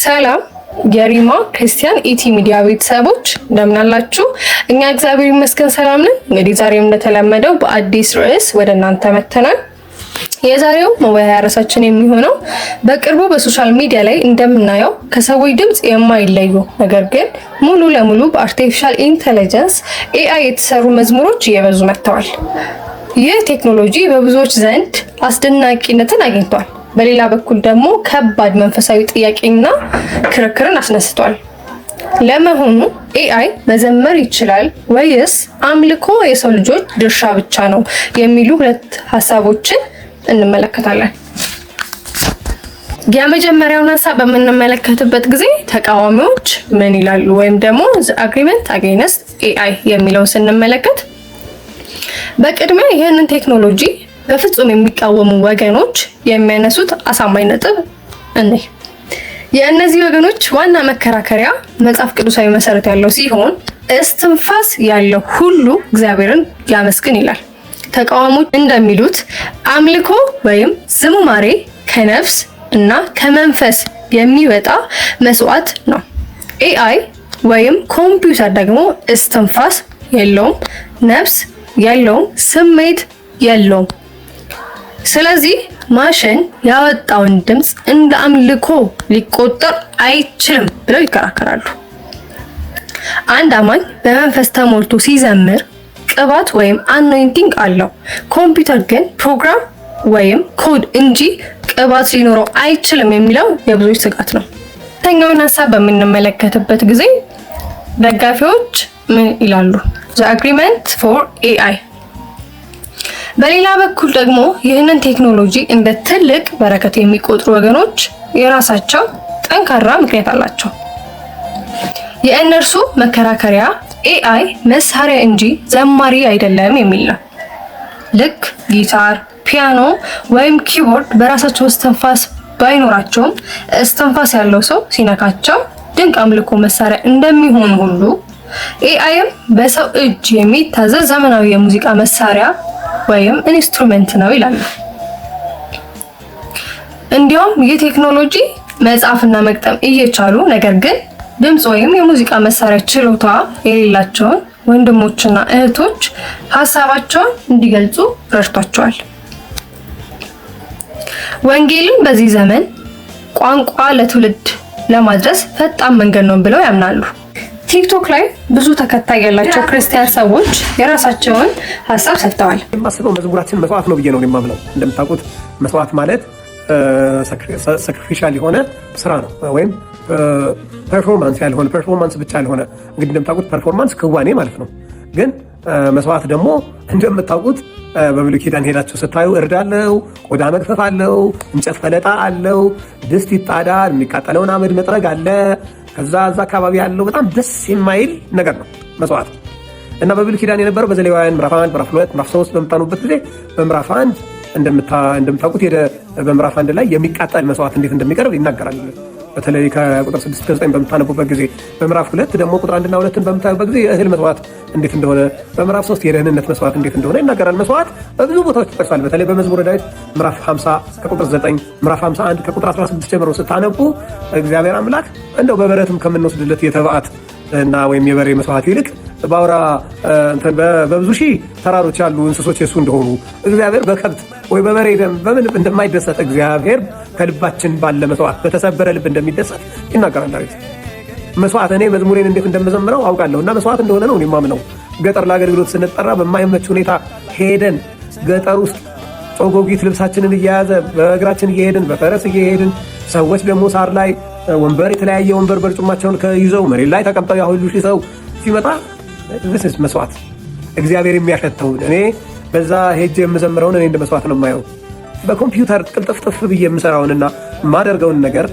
ሰላም የሪማ ክርስቲያን ኢቲ ሚዲያ ቤተሰቦች እንደምን አላችሁ? እኛ እግዚአብሔር ይመስገን ሰላም ነን። እንግዲህ ዛሬም እንደተለመደው በአዲስ ርዕስ ወደ እናንተ መተናል። የዛሬው መወያያ ርዕሳችን የሚሆነው በቅርቡ በሶሻል ሚዲያ ላይ እንደምናየው ከሰዎች ድምጽ የማይለዩ ነገር ግን ሙሉ ለሙሉ በአርቲፊሻል ኢንተለጀንስ ኤአይ የተሰሩ መዝሙሮች እየበዙ መጥተዋል። ይህ ቴክኖሎጂ በብዙዎች ዘንድ አስደናቂነትን አግኝቷል። በሌላ በኩል ደግሞ ከባድ መንፈሳዊ ጥያቄና ክርክርን አስነስቷል። ለመሆኑ ኤአይ መዘመር ይችላል ወይስ አምልኮ የሰው ልጆች ድርሻ ብቻ ነው የሚሉ ሁለት ሀሳቦችን እንመለከታለን። የመጀመሪያውን ሀሳብ በምንመለከትበት ጊዜ ተቃዋሚዎች ምን ይላሉ ወይም ደግሞ the agreement against AI የሚለውን ስንመለከት በቅድሚያ ይህንን ቴክኖሎጂ በፍጹም የሚቃወሙ ወገኖች የሚያነሱት አሳማኝ ነጥብ እንይ። የእነዚህ ወገኖች ዋና መከራከሪያ መጽሐፍ ቅዱሳዊ መሰረት ያለው ሲሆን እስትንፋስ ያለው ሁሉ እግዚአብሔርን ያመስግን ይላል። ተቃዋሚዎች እንደሚሉት አምልኮ ወይም ዝማሬ ከነፍስ እና ከመንፈስ የሚወጣ መስዋዕት ነው። ኤአይ ወይም ኮምፒውተር ደግሞ እስትንፋስ የለውም፣ ነፍስ የለውም፣ ስሜት የለውም። ስለዚህ ማሽን ያወጣውን ድምጽ እንደ አምልኮ ሊቆጠር አይችልም ብለው ይከራከራሉ። አንድ አማኝ በመንፈስ ተሞልቶ ሲዘምር ቅባት ወይም አኖይንቲንግ አለው። ኮምፒውተር ግን ፕሮግራም ወይም ኮድ እንጂ ቅባት ሊኖረው አይችልም የሚለው የብዙዎች ስጋት ነው። ሁለተኛውን ሀሳብ በምንመለከትበት ጊዜ ደጋፊዎች ምን ይላሉ? The agreement for AI። በሌላ በኩል ደግሞ ይህንን ቴክኖሎጂ እንደ ትልቅ በረከት የሚቆጥሩ ወገኖች የራሳቸው ጠንካራ ምክንያት አላቸው። የእነርሱ መከራከሪያ ኤአይ መሳሪያ እንጂ ዘማሪ አይደለም የሚል ነው። ልክ ጊታር፣ ፒያኖ ወይም ኪቦርድ በራሳቸው እስትንፋስ ባይኖራቸውም እስትንፋስ ያለው ሰው ሲነካቸው ድንቅ አምልኮ መሳሪያ እንደሚሆን ሁሉ ኤአይም በሰው እጅ የሚታዘዝ ዘመናዊ የሙዚቃ መሳሪያ ወይም ኢንስትሩመንት ነው ይላሉ። እንዲያውም ይህ ቴክኖሎጂ መጻፍና መግጠም እየቻሉ ነገር ግን ድምጽ ወይም የሙዚቃ መሳሪያ ችሎታ የሌላቸውን ወንድሞችና እህቶች ሀሳባቸውን እንዲገልጹ ረድቷቸዋል። ወንጌልን በዚህ ዘመን ቋንቋ ለትውልድ ለማድረስ ፈጣን መንገድ ነው ብለው ያምናሉ። ቲክቶክ ላይ ብዙ ተከታይ ያላቸው ክርስቲያን ሰዎች የራሳቸውን ሀሳብ ሰጥተዋል። የማስበው መዝሙራችን መስዋዕት ነው ብዬ ነው የማምነው። እንደምታውቁት መስዋዕት ማለት ሳክሪፊሻል የሆነ ስራ ነው ወይም ፐርፎርማንስ ያልሆነ ፐርፎርማንስ ብቻ ያልሆነ። እንግዲህ እንደምታውቁት ፐርፎርማንስ ክዋኔ ማለት ነው። ግን መስዋዕት ደግሞ እንደምታውቁት በብሉይ ኪዳን ሄዳችሁ ስታዩ እርድ አለው፣ ቆዳ መግፈፍ አለው፣ እንጨት ፈለጣ አለው፣ ድስት ይጣዳል፣ የሚቃጠለውን አመድ መጥረግ አለ። ከዛ አካባቢ ያለው በጣም ደስ የማይል ነገር ነው መስዋዕት። እና በብሉይ ኪዳን የነበረው በዘሌዋውያን ምዕራፍ 1 ምዕራፍ 2 ምዕራፍ 3 በምታኑበት ጊዜ በምዕራፍ 1 እንደምታውቁት በምዕራፍ 1 ላይ የሚቃጠል መስዋዕት እንዴት እንደሚቀርብ ይናገራል። በተለይ ከቁጥር 6 እስከ 9 በምታነቡበት ጊዜ፣ በምዕራፍ 2 ደግሞ ቁጥር 1 እና 2ን በምታዩበት ጊዜ የእህል መስዋዕት እንዴት እንደሆነ፣ በምዕራፍ 3 የደህንነት መስዋዕት እንዴት እንደሆነ ይናገራል። መስዋዕት በብዙ ቦታዎች ተጠቅሷል። በተለይ በመዝሙረ ዳዊት ምዕራፍ 50 ከቁጥር 9፣ ምዕራፍ 51 ከቁጥር 16 ጀምሮ ስታነቡ እግዚአብሔር አምላክ እንደው በበረትም ከምንወስድለት የተባዕት እና ወይም የበሬ መስዋዕት ይልቅ ባውራ በብዙ ሺህ ተራሮች ያሉ እንስሶች የሱ እንደሆኑ እግዚአብሔር በከብት ወይ በበሬ ደም በምን እንደማይደሰት እግዚአብሔር ከልባችን ባለ መስዋዕት በተሰበረ ልብ እንደሚደሰት ይናገራል ዳዊት። መስዋዕት እኔ መዝሙሬን እንዴት እንደምዘምረው አውቃለሁ እና መስዋዕት እንደሆነ ነው የማምነው። ገጠር ለአገልግሎት ስንጠራ በማይመች ሁኔታ ሄደን ገጠር ውስጥ ጮጎጊት ልብሳችንን እየያዘ በእግራችን እየሄድን በፈረስ እየሄድን ሰዎች ደግሞ ሳር ላይ ወንበር የተለያየ ወንበር በርጩማቸውን ይዘው መሬት ላይ ተቀምጠው ያ ሁሉ ሺህ ሰው ሲመጣ this መስዋዕት እግዚአብሔር የሚያሸተው እኔ በዛ ሄጄ የምዘምረውን እኔ እንደ መስዋዕት ነው የማየው። በኮምፒውተር ቅልጥፍጥፍ ብዬ የምሰራውንና የማደርገውን ነገር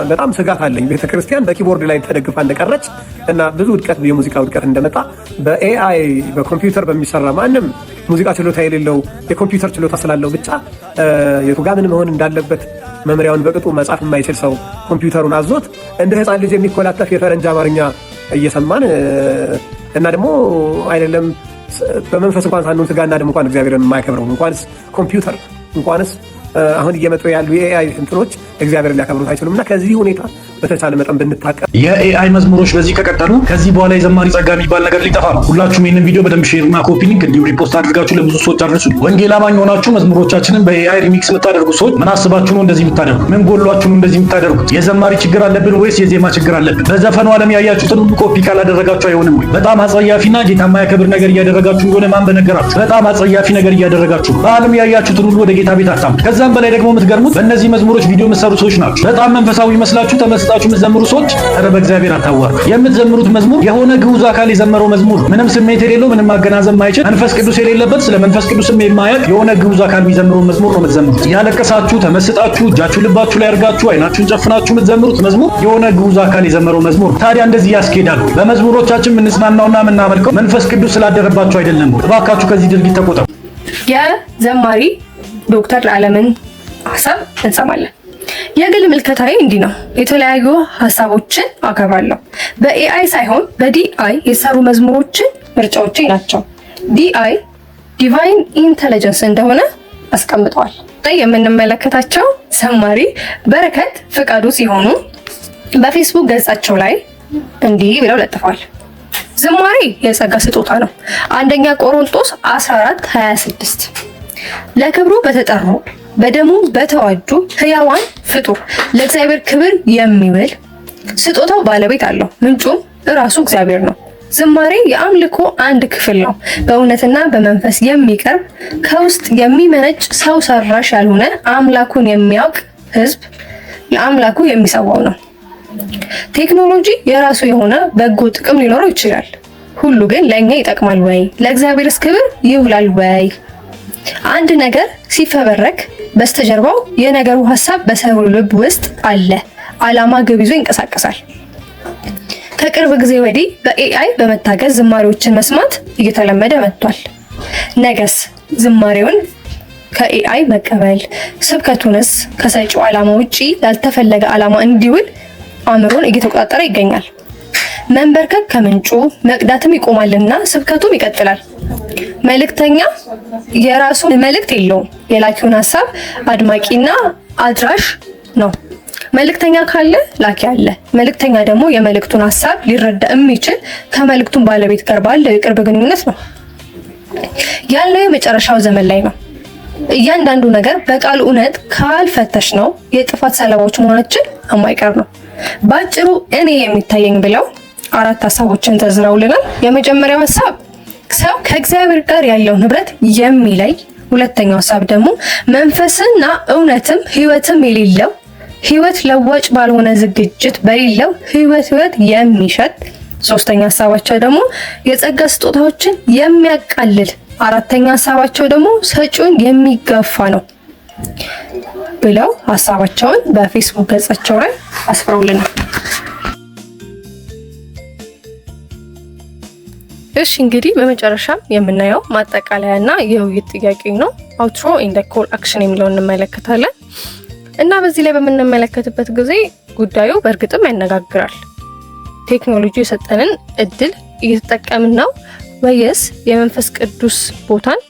በጣም ስጋት አለኝ። ቤተክርስቲያን በኪቦርድ ላይ ተደግፋ እንደቀረች እና ብዙ ውድቀት የሙዚቃ ውድቀት እንደመጣ በኤአይ በኮምፒውተር በሚሰራ ማንም ሙዚቃ ችሎታ የሌለው የኮምፒውተር ችሎታ ስላለው ብቻ የቱ ጋር ምን መሆን እንዳለበት መምሪያውን በቅጡ መጻፍ የማይችል ሰው ኮምፒውተሩን አዞት እንደ ሕፃን ልጅ የሚኮላተፍ የፈረንጅ አማርኛ እየሰማን እና ደግሞ አይደለም በመንፈስ እንኳን ሳንሆን ስጋና ደግሞ እንኳን እግዚአብሔርን የማያከብረው እንኳንስ ኮምፒውተር እንኳንስ አሁን እየመጡ ያሉ የኤአይ እንትኖች እግዚአብሔርን ሊያከብሩት አይችሉም። እና ከዚህ ሁኔታ በተቻለ መጠን ብንታቀም። የኤአይ መዝሙሮች በዚህ ከቀጠሉ ከዚህ በኋላ የዘማሪ ጸጋ የሚባል ነገር ሊጠፋ ነው። ሁላችሁም ይህንን ቪዲዮ በደንብ ሼር እና ኮፒ ሊንክ እንዲሁ ሪፖስት አድርጋችሁ ለብዙ ሰዎች አድርሱ። ወንጌል አማኝ ሆናችሁ መዝሙሮቻችንን በኤአይ ሪሚክስ የምታደርጉ ሰዎች ምን አስባችሁ ነው እንደዚህ የምታደርጉት? ምን ጎሏችሁ ነው እንደዚህ የምታደርጉት? የዘማሪ ችግር አለብን ወይስ የዜማ ችግር አለብን? በዘፈኑ ዓለም ያያችሁትን ሁሉ ኮፒ ካላደረጋችሁ አይሆንም ወይ? በጣም አጸያፊና ጌታ የማያከብር ነገር እያደረጋችሁ እንደሆነ ማን በነገራችሁ? በጣም አጸያፊ ነገር እያደረጋችሁ በዓለም ያያችሁትን ሁሉ ወደ ጌታ ቤት አታምጡ። ከዛም በላይ ደግሞ የምትገርሙት በእነዚህ መዝሙሮች ቪዲዮ የምትሰሩ ሰዎች ናቸው። በጣም መንፈሳዊ ይመስላችሁ ተመስጣችሁ የምትዘምሩ ሰዎች ኧረ በእግዚአብሔር አታዋሩ። የምትዘምሩት መዝሙር የሆነ ግዑዝ አካል የዘመረው መዝሙር፣ ምንም ስሜት የሌለው ምንም ማገናዘብ ማይችል መንፈስ ቅዱስ የሌለበት ስለ መንፈስ ቅዱስም የማያውቅ የሆነ ግዑዝ አካል የሚዘምረው መዝሙር ነው የምትዘምሩት። ያለቀሳችሁ ተመስጣችሁ እጃችሁ ልባችሁ ላይ አድርጋችሁ አይናችሁን ጨፍናችሁ የምትዘምሩት መዝሙር የሆነ ግዑዝ አካል የዘመረው መዝሙር። ታዲያ እንደዚህ ያስኬዳሉ? በመዝሙሮቻችን የምንጽናናውና የምናመልከው መንፈስ ቅዱስ ስላደረባችሁ አይደለም። እባካችሁ ከዚህ ድርጊት ተቆጠቡ። የዘማሪ ዶክተር ለዓለምን ሀሳብ እንሰማለን። የግል ምልከታዬ እንዲህ ነው። የተለያዩ ሀሳቦችን አከብራለሁ። በኤአይ ሳይሆን በዲአይ የሰሩ መዝሙሮችን ምርጫዎቼ ናቸው። ዲአይ ዲቫይን ኢንተለጀንስ እንደሆነ አስቀምጠዋል። የምንመለከታቸው ዘማሪ በረከት ፍቃዱ ሲሆኑ በፌስቡክ ገጻቸው ላይ እንዲህ ብለው ለጥፈዋል። ዝማሬ የጸጋ ስጦታ ነው። አንደኛ ቆሮንቶስ 14:26 ለክብሩ በተጠሩ በደሙ በተዋጁ ሕያዋን ፍጡር ለእግዚአብሔር ክብር የሚውል ስጦታው ባለቤት አለው፣ ምንጩም እራሱ እግዚአብሔር ነው። ዝማሬ የአምልኮ አንድ ክፍል ነው። በእውነትና በመንፈስ የሚቀርብ ከውስጥ የሚመነጭ ሰው ሰራሽ ያልሆነ አምላኩን የሚያውቅ ሕዝብ ለአምላኩ የሚሰዋው ነው። ቴክኖሎጂ የራሱ የሆነ በጎ ጥቅም ሊኖረው ይችላል። ሁሉ ግን ለእኛ ይጠቅማል ወይ? ለእግዚአብሔርስ ክብር ይውላል ወይ? አንድ ነገር ሲፈበረክ በስተጀርባው የነገሩ ሐሳብ በሰው ልብ ውስጥ አለ። ዓላማ ግብ ይዞ ይንቀሳቀሳል። ከቅርብ ጊዜ ወዲህ በኤአይ በመታገዝ ዝማሬዎችን መስማት እየተለመደ መጥቷል። ነገስ ዝማሬውን ከኤአይ መቀበል፣ ስብከቱንስ ከሰጪው ዓላማ ውጪ ላልተፈለገ ዓላማ እንዲውል አእምሮን እየተቆጣጠረ ይገኛል። መንበርከክ ከምንጩ መቅዳትም ይቆማልና ስብከቱም ይቀጥላል። መልእክተኛ የራሱ መልእክት የለውም። የላኪውን ሐሳብ አድማቂና አድራሽ ነው። መልእክተኛ ካለ ላኪ አለ። መልእክተኛ ደግሞ የመልእክቱን ሐሳብ ሊረዳ የሚችል ከመልእክቱን ባለቤት ጋር ባለው የቅርብ ግንኙነት ነው። ያለው የመጨረሻው ዘመን ላይ ነው። እያንዳንዱ ነገር በቃል እውነት ካልፈተሽ ነው የጥፋት ሰለባዎች መሆናችን የማይቀር ነው። ባጭሩ እኔ የሚታየኝ ብለው 4 ሐሳቦችን ዘርዝረውልናል። የመጀመሪያው ሐሳብ ሰው ከእግዚአብሔር ጋር ያለው ንብረት የሚለይ፣ ሁለተኛው ሐሳብ ደግሞ መንፈስና እውነትም ሕይወትም የሌለው ሕይወት ለዋጭ ባልሆነ ዝግጅት በሌለው ሕይወት የሚሸጥ፣ ሶስተኛ ሐሳባቸው ደግሞ የጸጋ ስጦታዎችን የሚያቃልል፣ አራተኛ ሐሳባቸው ደግሞ ሰጪውን የሚጋፋ ነው ብለው ሐሳባቸውን በፌስቡክ ገጻቸው ላይ አስፍረውልናል። እሺ እንግዲህ በመጨረሻም የምናየው ማጠቃለያና የውይይት ጥያቄ ነው። አውትሮ ኢን ዘ ኮል አክሽን የሚለውን እንመለከታለን እና በዚህ ላይ በምንመለከትበት ጊዜ ጉዳዩ በእርግጥም ያነጋግራል። ቴክኖሎጂ የሰጠንን እድል እየተጠቀምን ነው ወይስ የመንፈስ ቅዱስ ቦታን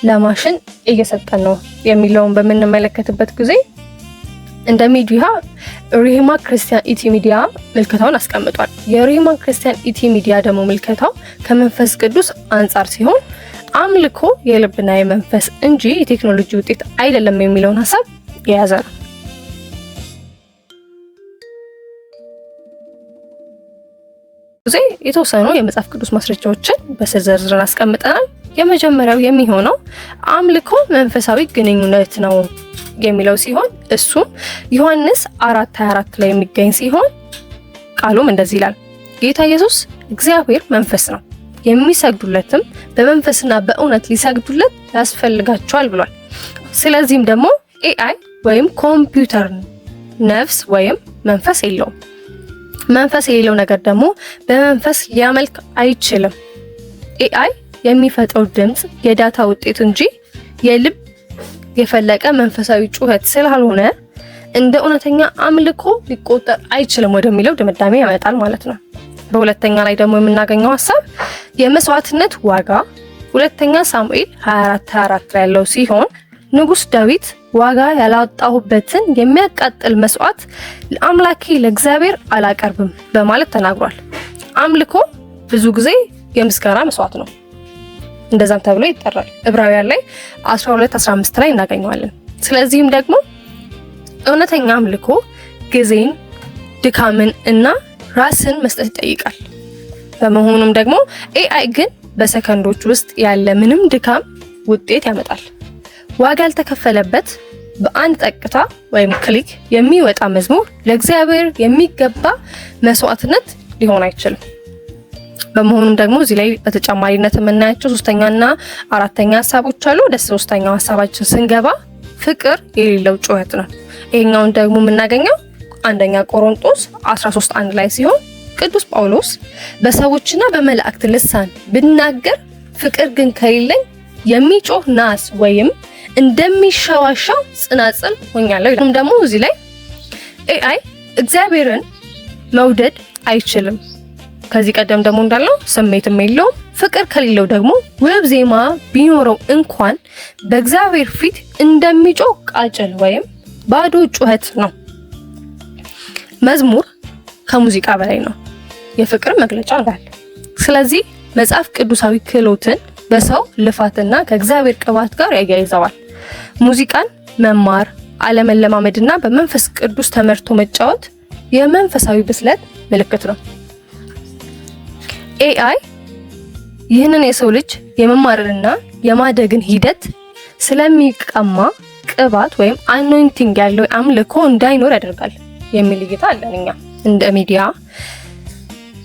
ለማሽን እየሰጠን ነው የሚለውን በምንመለከትበት ጊዜ እንደ ሚዲያ ሪሂማ ክርስቲያን ኢቲ ሚዲያ ምልከታውን አስቀምጧል። የሪሂማ ክርስቲያን ኢቲ ሚዲያ ደግሞ ምልከታው ከመንፈስ ቅዱስ አንጻር ሲሆን አምልኮ የልብና የመንፈስ እንጂ የቴክኖሎጂ ውጤት አይደለም የሚለውን ሐሳብ የያዘ ነው። ጊዜ የተወሰኑ የመጽሐፍ ቅዱስ ማስረጃዎችን በዝርዝር አስቀምጠናል። የመጀመሪያው የሚሆነው አምልኮ መንፈሳዊ ግንኙነት ነው የሚለው ሲሆን እሱም ዮሐንስ 4:24 ላይ የሚገኝ ሲሆን ቃሉም እንደዚህ ይላል፣ ጌታ ኢየሱስ እግዚአብሔር መንፈስ ነው፣ የሚሰግዱለትም በመንፈስና በእውነት ሊሰግዱለት ያስፈልጋቸዋል ብሏል። ስለዚህም ደግሞ ኤአይ ወይም ኮምፒውተር ነፍስ ወይም መንፈስ የለውም። መንፈስ የሌለው ነገር ደግሞ በመንፈስ ሊያመልክ አይችልም። ኤአይ የሚፈጥረው ድምጽ የዳታ ውጤት እንጂ የልብ የፈለቀ መንፈሳዊ ጩኸት ስላልሆነ እንደ እውነተኛ አምልኮ ሊቆጠር አይችልም ወደሚለው ድምዳሜ ያመጣል ማለት ነው። በሁለተኛ ላይ ደግሞ የምናገኘው ሐሳብ የመስዋዕትነት ዋጋ ሁለተኛ ሳሙኤል 24:24 ላይ ያለው ሲሆን ንጉስ ዳዊት ዋጋ ያላወጣሁበትን የሚያቃጥል መስዋዕት ለአምላኬ ለእግዚአብሔር አላቀርብም በማለት ተናግሯል። አምልኮ ብዙ ጊዜ የምስጋና መስዋዕት ነው፣ እንደዛም ተብሎ ይጠራል። ዕብራውያን ላይ 12:15 ላይ እናገኘዋለን። ስለዚህም ደግሞ እውነተኛ አምልኮ ጊዜን፣ ድካምን እና ራስን መስጠት ይጠይቃል። በመሆኑም ደግሞ ኤአይ ግን በሰከንዶች ውስጥ ያለ ምንም ድካም ውጤት ያመጣል። ዋጋ ያልተከፈለበት በአንድ ጠቅታ ወይም ክሊክ የሚወጣ መዝሙር ለእግዚአብሔር የሚገባ መስዋዕትነት ሊሆን አይችልም። በመሆኑም ደግሞ እዚህ ላይ በተጨማሪነት የምናያቸው ሶስተኛና አራተኛ ሀሳቦች አሉ። ወደ ሶስተኛው ሀሳባችን ስንገባ ፍቅር የሌለው ጩኸት ነው። ይሄኛውን ደግሞ የምናገኘው አንደኛ ቆሮንቶስ 13:1 ላይ ሲሆን ቅዱስ ጳውሎስ በሰዎችና በመላእክት ልሳን ብናገር ፍቅር ግን ከሌለኝ የሚጮህ ናስ ወይም እንደሚሸዋሻው ጽናጽል ሆኛለሁ። ደግሞ እዚህ ላይ ኤአይ እግዚአብሔርን መውደድ አይችልም። ከዚህ ቀደም ደግሞ እንዳለው ስሜትም የለውም። ፍቅር ከሌለው ደግሞ ውብ ዜማ ቢኖረው እንኳን በእግዚአብሔር ፊት እንደሚጮህ ቃጭል ወይም ባዶ ጩኸት ነው። መዝሙር ከሙዚቃ በላይ ነው፣ የፍቅር መግለጫ እንዳለ። ስለዚህ መጽሐፍ ቅዱሳዊ ክህሎትን በሰው ልፋትና ከእግዚአብሔር ቅባት ጋር ያያይዘዋል። ሙዚቃን መማር፣ አለመለማመድና በመንፈስ ቅዱስ ተመርቶ መጫወት የመንፈሳዊ ብስለት ምልክት ነው። ኤአይ ይህንን የሰው ልጅ የመማርንና የማደግን ሂደት ስለሚቀማ ቅባት ወይም አኖይንቲንግ ያለው አምልኮ እንዳይኖር ያደርጋል የሚል እይታ አለን እኛ እንደ ሚዲያ።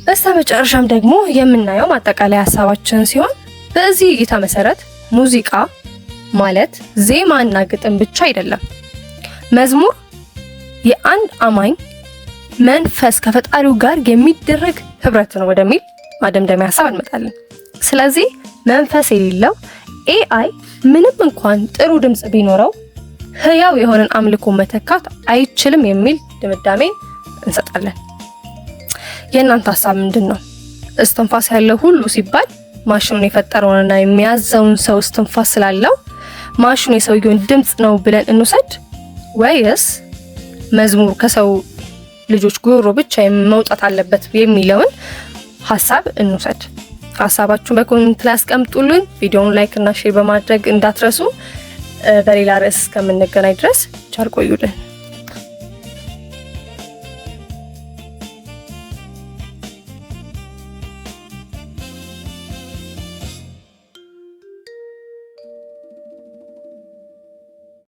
በስተመጨረሻም ደግሞ የምናየው ማጠቃለያ ሀሳባችን ሲሆን በዚህ እይታ መሰረት ሙዚቃ ማለት ዜማና ግጥም ብቻ አይደለም። መዝሙር የአንድ አማኝ መንፈስ ከፈጣሪው ጋር የሚደረግ ህብረት ነው ወደሚል ማደምደሚያ ሀሳብ እንመጣለን። ስለዚህ መንፈስ የሌለው ኤአይ ምንም እንኳን ጥሩ ድምጽ ቢኖረው ህያው የሆነን አምልኮ መተካት አይችልም የሚል ድምዳሜ እንሰጣለን። የእናንተ ሀሳብ ምንድን ነው? እስትንፋስ ያለው ሁሉ ሲባል ማሽኑን የፈጠረውንና የሚያዘውን ሰው እስትንፋስ ስላለው ማሽኑ የሰውየውን ድምጽ ነው ብለን እንውሰድ፣ ወይስ መዝሙር ከሰው ልጆች ጉሮሮ ብቻ መውጣት አለበት የሚለውን ሀሳብ እንውሰድ? ሀሳባችሁን በኮሜንት ላይ አስቀምጡልን። ቪዲዮውን ላይክ እና ሼር በማድረግ እንዳትረሱ። በሌላ ርዕስ እስከምንገናኝ ድረስ ቻል ቆዩልን።